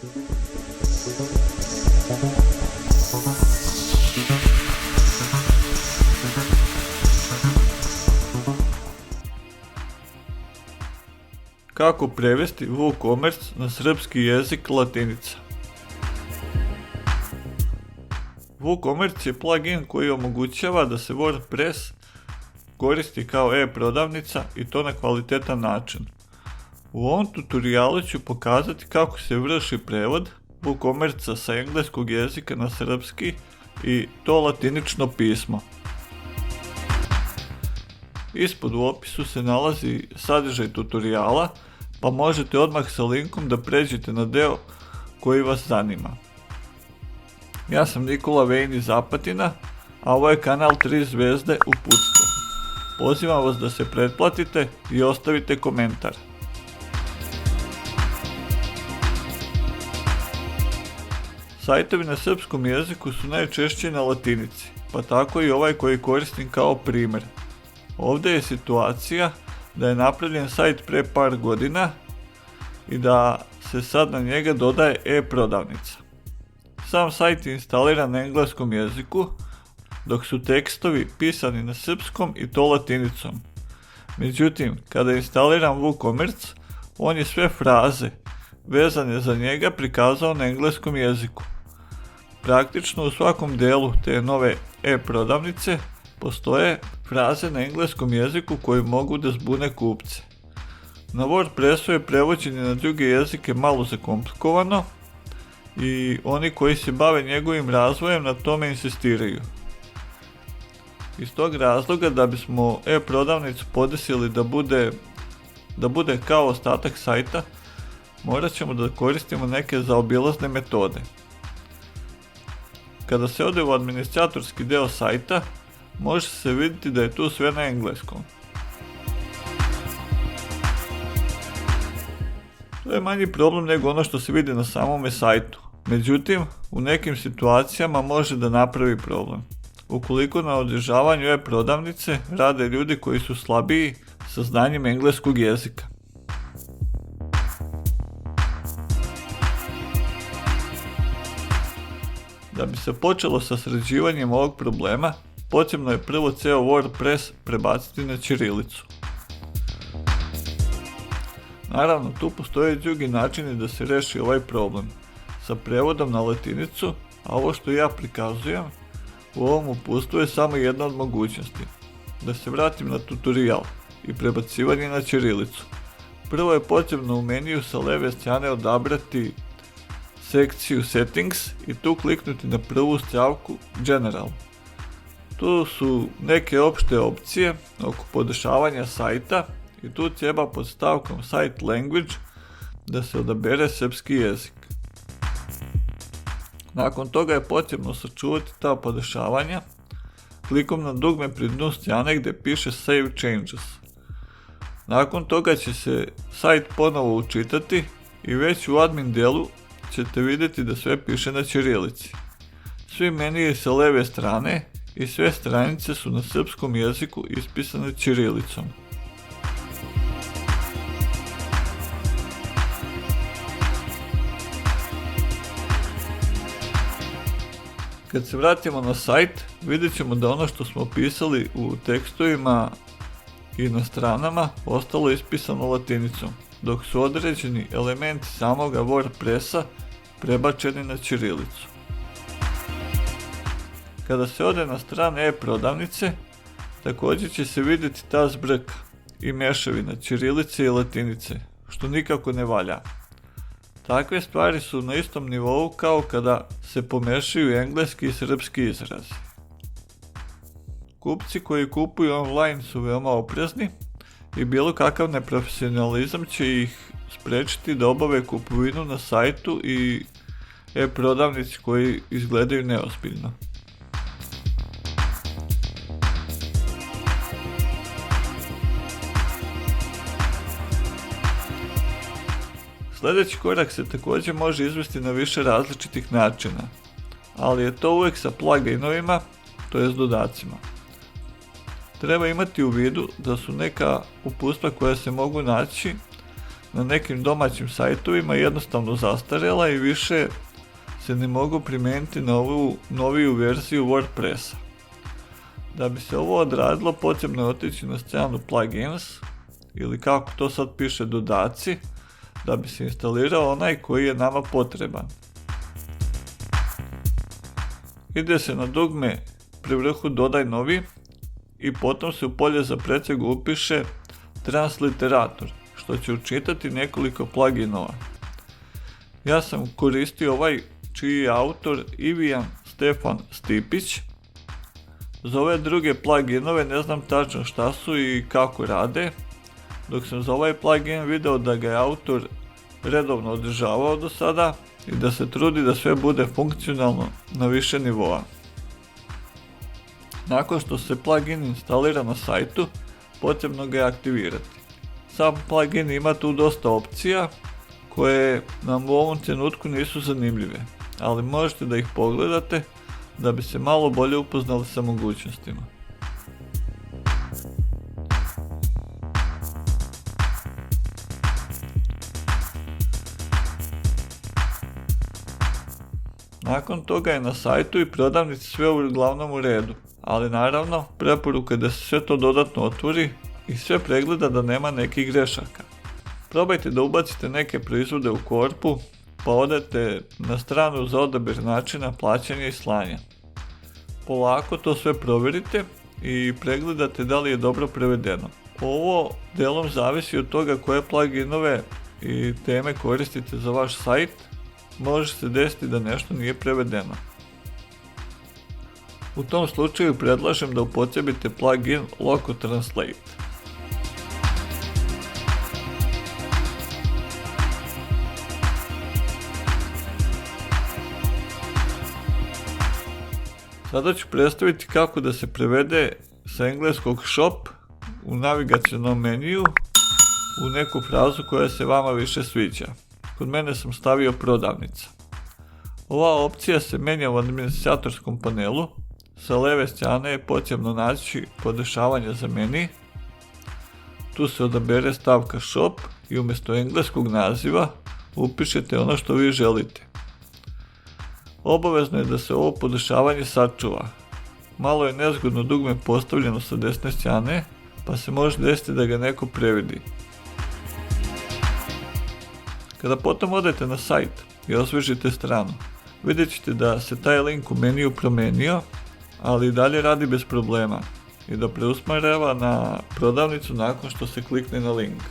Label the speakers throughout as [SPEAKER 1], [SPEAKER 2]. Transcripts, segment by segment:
[SPEAKER 1] Kako prevesti WooCommerce na srpski jezik latinica? WooCommerce je plugin koji omogućava da se WordPress koristi kao e-prodavnica i to na kvalitetan način. U ovom tutorialu ću pokazati kako se vrši prevod WooCommerce sa engleskog jezika na srpski i to latinično pismo. Ispod u opisu se nalazi sadržaj tutoriala, pa možete odmah sa linkom da pređete na deo koji vas zanima. Ja sam Nikola Vejn iz Apatina, a ovo je kanal 3 zvezde uputstvo. Pozivam vas da se pretplatite i ostavite komentar. Sajtovi na srpskom jeziku su najčešće na latinici, pa tako i ovaj koji koristim kao primjer. Ovdje je situacija da je napravljen sajt pre par godina i da se sad na njega dodaje e-prodavnica. Sam sajt je instaliran na engleskom jeziku, dok su tekstovi pisani na srpskom i to latinicom. Međutim, kada instaliram WooCommerce, on je sve fraze vezane za njega prikazao na engleskom jeziku. Praktično u svakom delu te nove e-prodavnice postoje fraze na engleskom jeziku koji mogu da zbune kupce. Na WordPressu je prevođenje na druge jezike malo zakomplikovano i oni koji se bave njegovim razvojem na tome insistiraju. Iz tog razloga, da bismo e-prodavnicu podesili da bude kao ostatak sajta, morat ćemo da koristimo neke zaobilazne metode. Kada se ode u administratorski deo sajta, može se vidjeti da je tu sve na engleskom. To je manji problem nego ono što se vidi na samome sajtu. Međutim, u nekim situacijama može da napravi problem. Ukoliko na održavanju e-prodavnice rade ljudi koji su slabiji sa znanjem engleskog jezika. Da bi se počelo sa sređivanjem ovog problema, potrebno je prvo ceo WordPress prebaciti na ćirilicu. Naravno, tu postoje drugi načini da se reši ovaj problem, sa prevodom na latinicu, a ovo što ja prikazujem u ovom uputstvu je samo jedna od mogućnosti. Da se vratim na tutorial i prebacivanje na ćirilicu. Prvo je potrebno u meniju sa leve strane odabrati sekciju Settings i tu kliknuti na prvu stavku General. Tu su neke opšte opcije oko podešavanja sajta i tu treba pod stavkom Site Language da se odabere srpski jezik. Nakon toga je potrebno sačuvati ta podešavanja klikom na dugme pri dnu strane gdje piše Save Changes. Nakon toga će se sajt ponovo učitati i već u admin delu ćete vidjeti da sve piše na ćirilici. Svi meniji sa leve strane i sve stranice su na srpskom jeziku ispisane ćirilicom. Kad se vratimo na sajt, vidjet ćemo da ono što smo pisali u tekstovima i na stranama ostalo ispisano latinicom, dok su određeni elementi samoga WordPressa prebačeni na ćirilicu. Kada se ode na strane e-prodavnice, također će se vidjeti ta zbrka i mešavina ćirilice i latinice, što nikako ne valja. Takve stvari su na istom nivou kao kada se pomešaju engleski i srpski izrazi. Kupci koji kupuju online su veoma oprezni i bilo kakav neprofesionalizam će ih sprečiti da obave kupovinu na sajtu i e-prodavnici koji izgledaju neozbiljno. Sljedeći korak se također može izvesti na više različitih načina, ali je to uvijek sa pluginovima, to jest dodacima. Treba imati u vidu da su neka uputstva koja se mogu naći na nekim domaćim sajtovima jednostavno zastarjela i više se ne mogu primijeniti na ovu noviju verziju WordPressa. Da bi se ovo odradilo, potrebno je otići na stranu plugins, ili kako to sad piše, dodaci, da bi se instalirao onaj koji je nama potreban. Ide se na dugme pri vrhu dodaj novi i potom se u polje za pretragu upiše transliterator, što će učitati nekoliko pluginova. Ja sam koristio ovaj čiji je autor Ivijan Stefan Stipić. Za ove druge pluginove ne znam tačno šta su i kako rade, dok sam za ovaj plugin video da ga je autor redovno održavao do sada i da se trudi da sve bude funkcionalno na više nivoa. Nakon što se plugin instalira na sajtu, potrebno ga je aktivirati. Sam plugin ima tu dosta opcija koje nam u ovom trenutku nisu zanimljive, ali možete da ih pogledate da bi se malo bolje upoznali sa mogućnostima. Nakon toga je na sajtu i prodavnici sve uglavnom u redu, ali naravno preporuka je da se sve to dodatno otvori i sve pregleda da nema nekih grešaka. Probajte da ubacite neke proizvode u korpu, pa odete na stranu za odabir načina plaćanja i slanja. Polako to sve provjerite i pregledate da li je dobro prevedeno. Ovo delom zavisi od toga koje pluginove i teme koristite za vaš sajt. Može se desiti da nešto nije prevedeno. U tom slučaju predlažem da upotrijebite plugin Loco Translate. Sada ću predstaviti kako da se prevede sa engleskog shop u navigacionom meniju u neku frazu koja se vama više sviđa. Kod mene sam stavio prodavnica. Ova opcija se menja u administratorskom panelu. Sa leve strane je potrebno naći podešavanje za meni. Tu se odabere stavka shop i umjesto engleskog naziva upišete ono što vi želite. Obavezno je da se ovo podešavanje sačuva. Malo je nezgodno dugme postavljeno sa desne strane, pa se može desiti da ga neko previdi. Kada potom odete na sajt i osvežite stranu, vidjet ćete da se taj link u meniju promenio, ali i dalje radi bez problema i da preusmjerava na prodavnicu nakon što se klikne na link.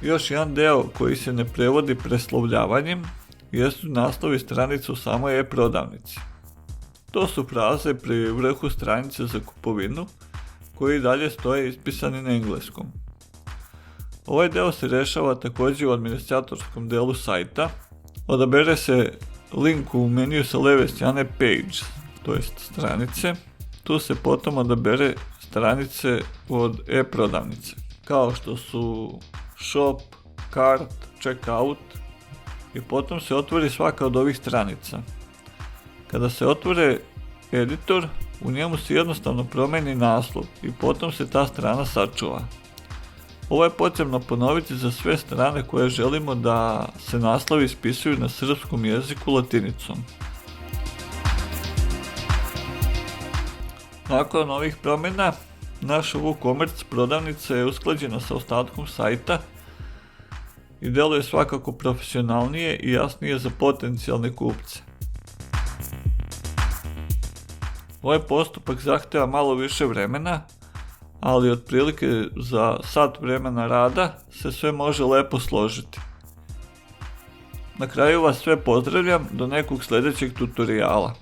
[SPEAKER 1] Još jedan deo koji se ne prevodi preslovljavanjem jesu naslovi stranica u samoj e-prodavnici. To su fraze pri vrhu stranice za kupovinu koji dalje stoje ispisani na engleskom. Ovaj deo se rešava također u administratorskom delu sajta. Odabere se link u meniju sa leve strane page, to jest stranice. Tu se potom odabere stranice od e-prodavnice, kao što su shop, cart, checkout i potom se otvori svaka od ovih stranica. Kada se otvore editor, u njemu se jednostavno promeni naslov i potom se ta strana sačuva. Ovo je potrebno ponoviti za sve strane koje želimo da se naslovi ispisuju na srpskom jeziku latinicom. Nakon ovih promjena, naša WooCommerce prodavnica je usklađena sa ostatkom sajta i deluje svakako profesionalnije i jasnije za potencijalne kupce. Ovaj postupak zahtjeva malo više vremena, ali otprilike za sat vremena rada se sve može lepo složiti. Na kraju vas sve pozdravljam do nekog sljedećeg tutoriala.